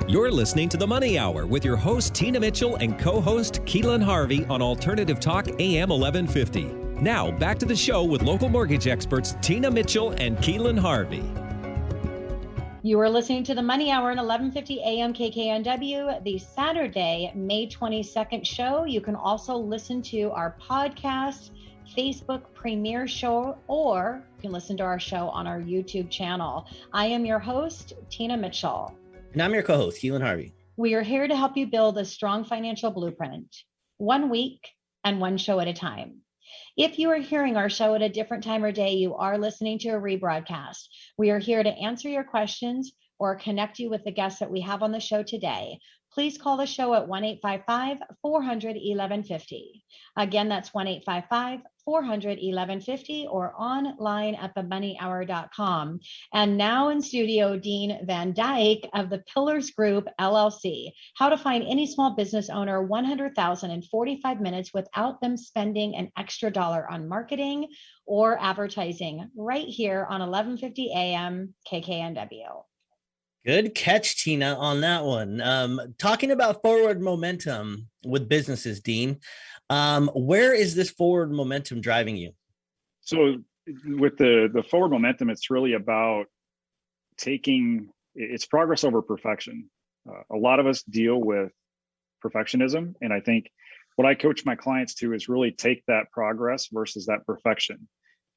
You're listening to The Money Hour with your host, Tina Mitchell, and co-host, Keelan Harvey on Alternative Talk AM 1150. Now, back to the show with local mortgage experts, Tina Mitchell and Keelan Harvey. You are listening to The Money Hour at 1150 AM KKNW, the Saturday, May 22nd show. You can also listen to our podcast, Facebook premiere show, or you can listen to our show on our YouTube channel. I am your host, Tina Mitchell. And I'm your co-host, Keelan Harvey. We are here to help you build a strong financial blueprint, 1 week and one show at a time. If you are hearing our show at a different time or day, you are listening to a rebroadcast. We are here to answer your questions or connect you with the guests that we have on the show today. Please call the show at 1-855-400-1150. Again, that's 1-855-400-1150 or online at themoneyhour.com. And now in studio, Dean Van Dyke of the Pillars Group, LLC. How to find any small business owner $100,000 in 45 minutes without them spending an extra dollar on marketing or advertising, right here on 1150 AM KKNW. Good catch, Tina, on that one. Talking about forward momentum with businesses, Dean, where is this forward momentum driving you? So with the forward momentum, it's really about it's progress over perfection. A lot of us deal with perfectionism. And I think what I coach my clients to is really take that progress versus that perfection.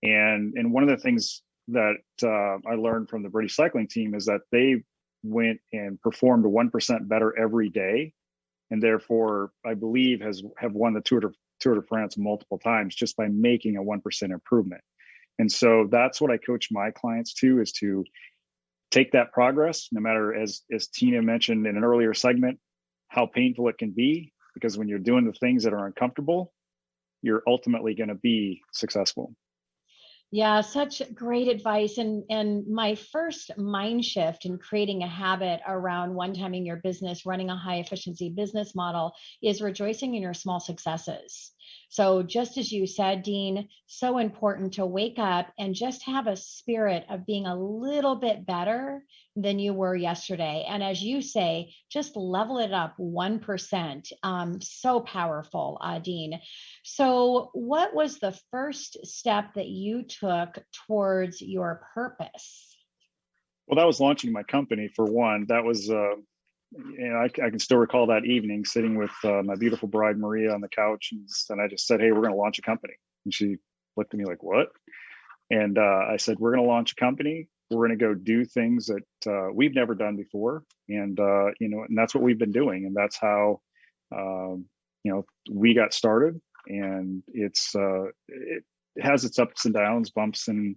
And one of the things that I learned from the British cycling team is that they went and performed 1% better every day, and therefore I believe have won the Tour de France multiple times just by making a 1% improvement. And so that's what I coach my clients to, is to take that progress, no matter, as Tina mentioned in an earlier segment, how painful it can be, because when you're doing the things that are uncomfortable, you're ultimately going to be successful. Yeah, such great advice. And my first mind shift in creating a habit around one-timing your business, running a high efficiency business model, is rejoicing in your small successes. So just as you said, Dean, so important to wake up and just have a spirit of being a little bit better than you were yesterday. And as you say, just level it up 1%. So powerful, Dean. So what was the first step that you took towards your purpose? Well, that was launching my company, for one. That was, I can still recall that evening sitting with my beautiful bride, Maria, on the couch. And I just said, hey, we're going to launch a company. And she looked at me like, what? And I said, we're going to launch a company. We're going to go do things that we've never done before. And, and that's what we've been doing. And that's how, we got started. And it has its ups and downs, bumps in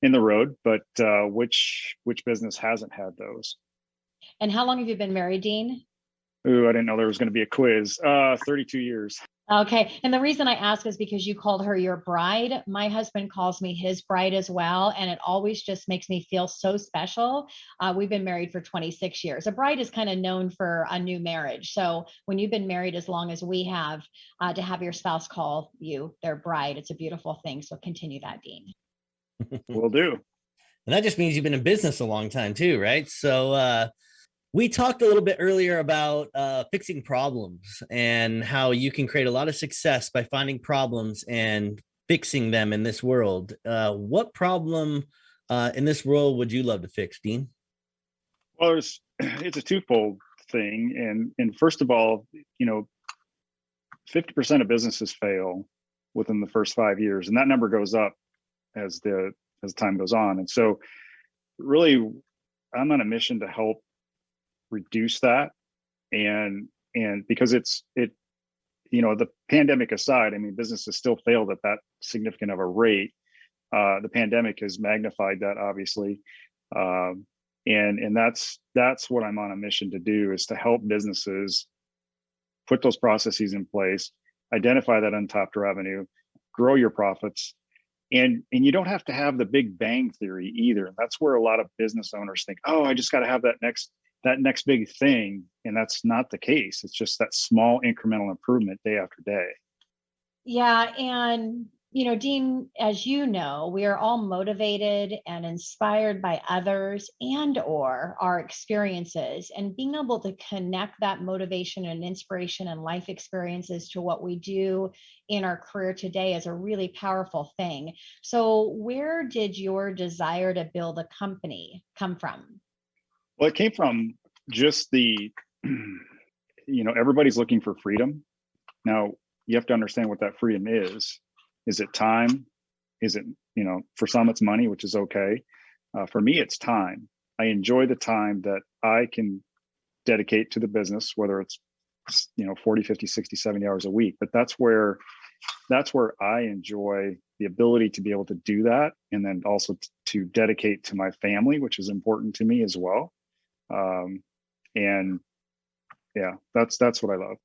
the road, but which business hasn't had those? And how long have you been married, Dean? Ooh, I didn't know there was going to be a quiz. 32 years. Okay. And the reason I ask is because you called her your bride. My husband calls me his bride as well. And it always just makes me feel so special. We've been married for 26 years. A bride is kind of known for a new marriage. So when you've been married as long as we have, to have your spouse call you their bride, it's a beautiful thing. So continue that, Dean. Will do. And that just means you've been in business a long time too, right? So, we talked a little bit earlier about fixing problems and how you can create a lot of success by finding problems and fixing them in this world. What problem in this world would you love to fix, Dean? Well, it's a twofold thing. And first of all, 50% of businesses fail within the first 5 years. And that number goes up as time goes on. And so really, I'm on a mission to help reduce that, and because the pandemic aside, I mean, businesses still failed at that significant of a rate. The pandemic has magnified that, obviously, and that's what I'm on a mission to do, is to help businesses put those processes in place, identify that untapped revenue, grow your profits. And you don't have to have the big bang theory either. That's where a lot of business owners think, oh, I just got to have that next big thing. And that's not the case. It's just that small incremental improvement day after day. Yeah. And Dean, as you know, we are all motivated and inspired by others and or our experiences, and being able to connect that motivation and inspiration and life experiences to what we do in our career today is a really powerful thing. So where did your desire to build a company come from? Well, it came from just everybody's looking for freedom. Now, you have to understand what that freedom is. Is it time? Is it, for some it's money, which is okay. For me, it's time. I enjoy the time that I can dedicate to the business, whether it's, 40, 50, 60, 70 hours a week. But that's where I enjoy the ability to be able to do that. And then also to dedicate to my family, which is important to me as well. And yeah, that's what I love.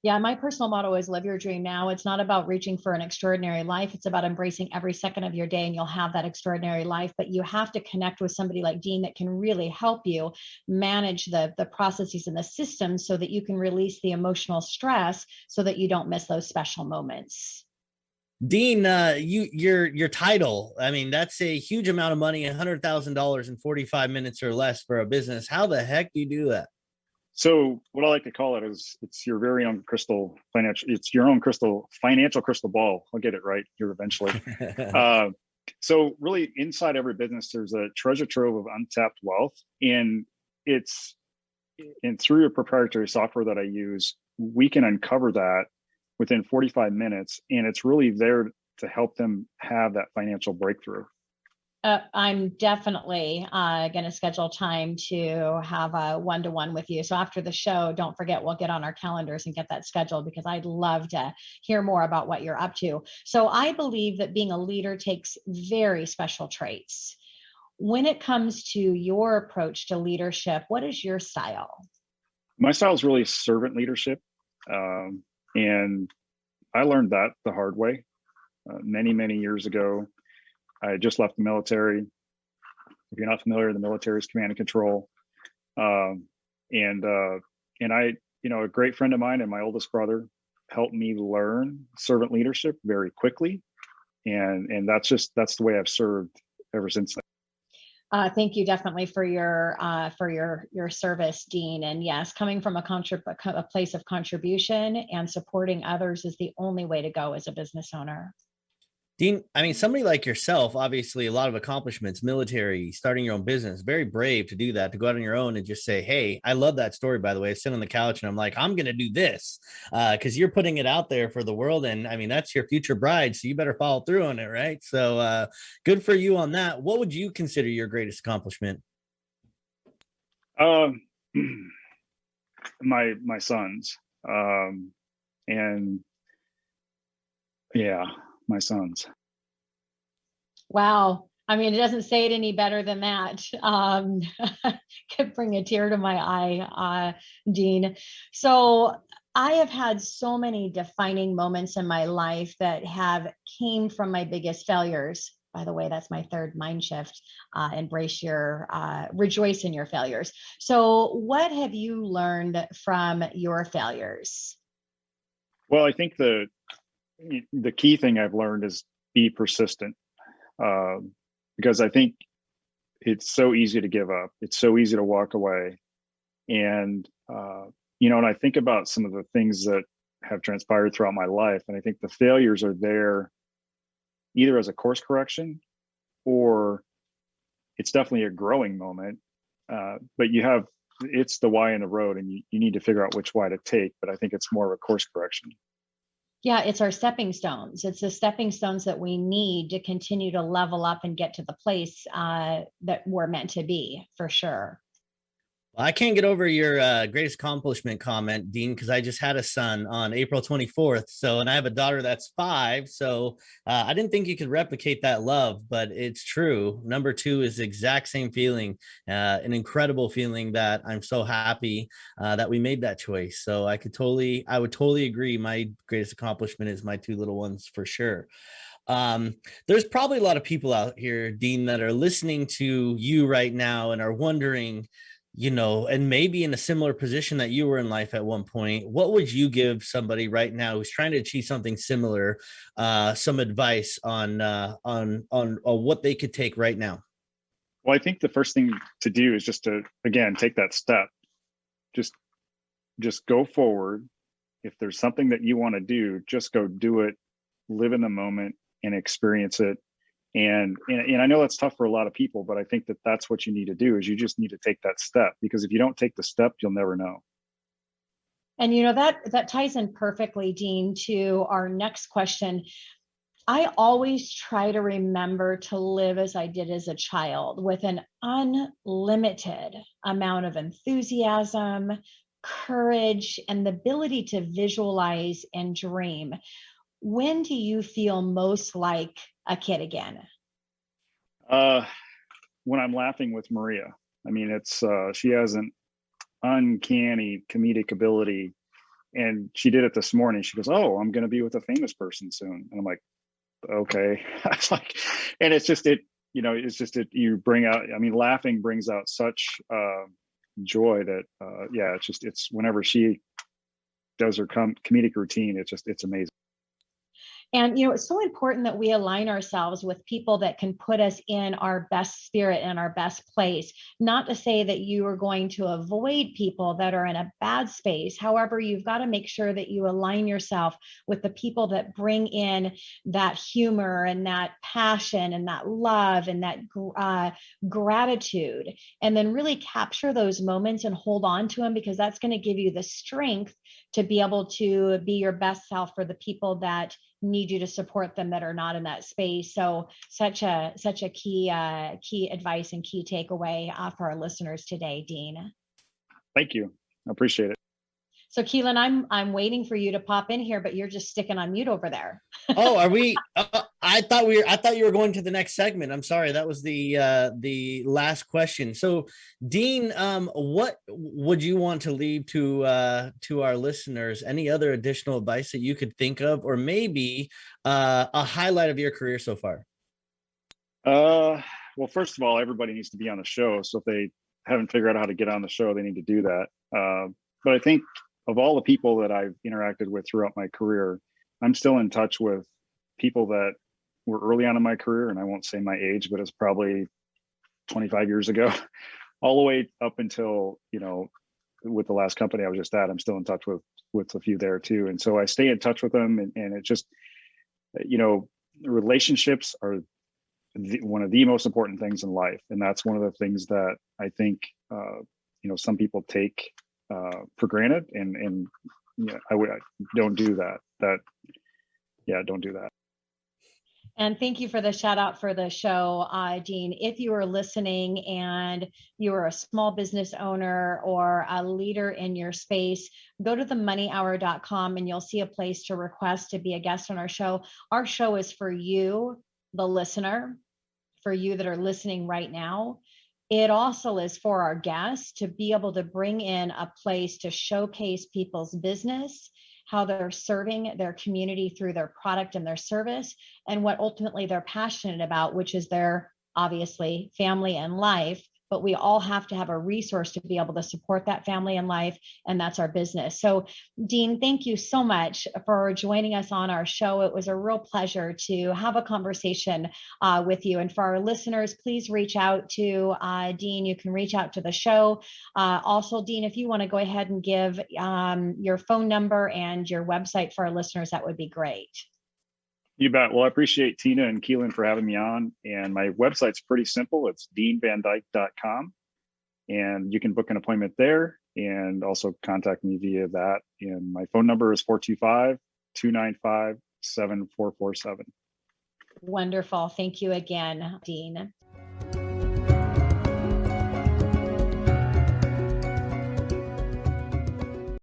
Yeah, my personal motto is live your dream now. It's not about reaching for an extraordinary life. It's about embracing every second of your day, and you'll have that extraordinary life. But you have to connect with somebody like Dean that can really help you manage the processes and the systems so that you can release the emotional stress so that you don't miss those special moments. Dean, your title, I mean, that's a huge amount of money, $100,000 in 45 minutes or less for a business. How the heck do you do that? So what I like to call it is it's your very own it's your own financial crystal ball. I'll get it right here eventually. So really inside every business, there's a treasure trove of untapped wealth, and through your proprietary software that I use, we can uncover that within 45 minutes. And it's really there to help them have that financial breakthrough. I'm definitely going to schedule time to have a one-to-one with you. So after the show, don't forget, we'll get on our calendars and get that scheduled, because I'd love to hear more about what you're up to. So I believe that being a leader takes very special traits. When it comes to your approach to leadership, what is your style? My style is really servant leadership. And I learned that the hard way many, many years ago. I just left the military. If you're not familiar, the military is command and control. And I, a great friend of mine and my oldest brother helped me learn servant leadership very quickly. And that's the way I've served ever since then. Thank you definitely for your service, Dean. And yes, coming from a place of contribution and supporting others is the only way to go as a business owner. Dean, I mean, somebody like yourself, obviously a lot of accomplishments, military, starting your own business, very brave to do that, to go out on your own and just say, hey, I love that story, by the way. I sit on the couch and I'm like, I'm going to do this because you're putting it out there for the world. And I mean, that's your future bride. So you better follow through on it, right? So good for you on that. What would you consider your greatest accomplishment? My sons. And yeah. My sons. Wow. I mean, it doesn't say it any better than that. Could bring a tear to my eye, Dean. So I have had so many defining moments in my life that have came from my biggest failures. By the way, that's my third mind shift. Rejoice in your failures. So what have you learned from your failures? Well, I think the key thing I've learned is be persistent, because I think it's so easy to give up. It's so easy to walk away. And, and I think about some of the things that have transpired throughout my life. And I think the failures are there either as a course correction, or it's definitely a growing moment. But it's the why in the road, and you need to figure out which why to take. But I think it's more of a course correction. Yeah, it's our stepping stones. It's the stepping stones that we need to continue to level up and get to the place that we're meant to be, for sure. Well, I can't get over your greatest accomplishment comment, Dean, because I just had a son on April 24th. So, and I have a daughter that's 5. So I didn't think you could replicate that love, but it's true. Number 2 is the exact same feeling, an incredible feeling that I'm so happy that we made that choice. So I would totally agree. My greatest accomplishment is my 2 little ones, for sure. There's probably a lot of people out here, Dean, that are listening to you right now and are wondering, and maybe in a similar position that you were in life at one point, what would you give somebody right now who's trying to achieve something similar, some advice on what they could take right now? Well, I think the first thing to do is just to, again, take that step. Just go forward. If there's something that you want to do, just go do it, live in the moment and experience it. And I know that's tough for a lot of people, but I think that that's what you need to do, is you just need to take that step, because if you don't take the step, you'll never know. And that ties in perfectly, Dean, to our next question. I always try to remember to live as I did as a child, with an unlimited amount of enthusiasm, courage, and the ability to visualize and dream. When do you feel most like a kid again? When I'm laughing with Maria. I mean, it's she has an uncanny comedic ability, and she did it this morning. She goes, "Oh, I'm going to be with a famous person soon," and I'm like, "Okay." I was like, and it's just you bring out. I mean, laughing brings out such joy that it's whenever she does her comedic routine, it's amazing. And, it's so important that we align ourselves with people that can put us in our best spirit and our best place. Not to say that you are going to avoid people that are in a bad space. However, you've got to make sure that you align yourself with the people that bring in that humor and that passion and that love and that gratitude, and then really capture those moments and hold on to them, because that's going to give you the strength to be able to be your best self for the people that need you to support them, that are not in that space. So such a key advice and key takeaway for our listeners today, Dean. Thank you. I appreciate it. So Keelan, I'm waiting for you to pop in here, but you're just sticking on mute over there. Oh, are we? I thought you were going to the next segment. I'm sorry, that was the last question. So, Dean, what would you want to leave to our listeners? Any other additional advice that you could think of, or maybe a highlight of your career so far? Well, first of all, everybody needs to be on the show. So if they haven't figured out how to get on the show, they need to do that. But I think of all the people that I've interacted with throughout my career, I'm still in touch with people that were early on in my career, and I won't say my age, but it's probably 25 years ago, all the way up until, with the last company I was just at, I'm still in touch with a few there too. And so I stay in touch with them, and it just, relationships are one of the most important things in life. And that's one of the things that I think, some people take for granted, and I don't do that. Don't do that. And thank you for the shout out for the show, Dean. If you are listening and you are a small business owner or a leader in your space, go to themoneyhour.com and you'll see a place to request to be a guest on our show. Our show is for you, the listener, for you that are listening right now. It also is for our guests to be able to bring in a place to showcase people's business, how they're serving their community through their product and their service, and what ultimately they're passionate about, which is their, obviously, family and life. But we all have to have a resource to be able to support that family and life, and that's our business. So, Dean, thank you so much for joining us on our show. It was a real pleasure to have a conversation with you. And for our listeners, please reach out to Dean. You can reach out to the show. Also, Dean, if you want to go ahead and give your phone number and your website for our listeners, that would be great. You bet. Well, I appreciate Tina and Keelan for having me on. And my website's pretty simple. It's deanvandyke.com. And you can book an appointment there and also contact me via that. And my phone number is 425-295-7447. Wonderful. Thank you again, Dean.